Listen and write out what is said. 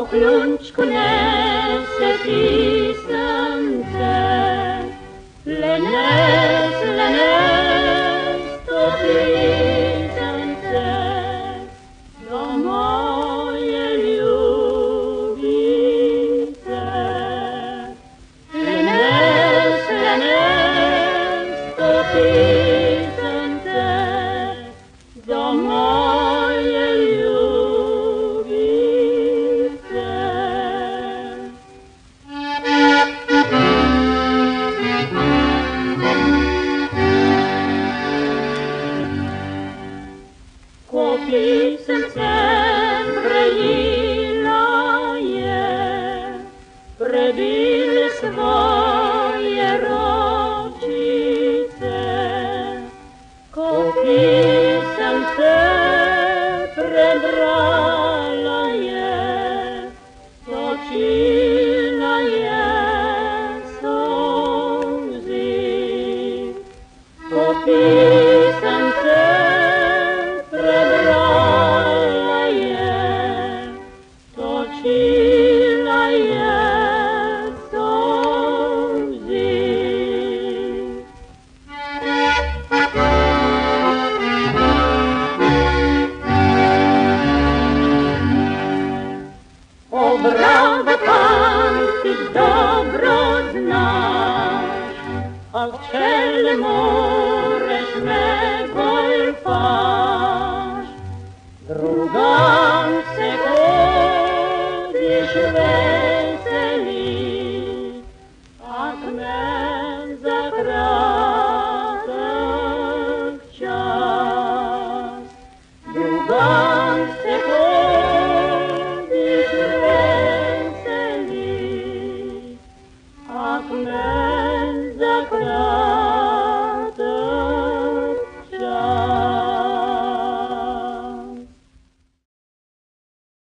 Atunci cu nesăpisănțe, lenesc, topisănțe, domoje ljubice. Lenesc, topisănțe, domoje ljubice. Copisănțe prejinaje, prebili svoje ročice. Copisănțe prebrala je, točila je solzi. Copisănțe prebrala je, točila je solzi. O brava Pantić, dobro znaš, al čel moreš me golfaš. Drugam se hodiš veseli, ak me za kraj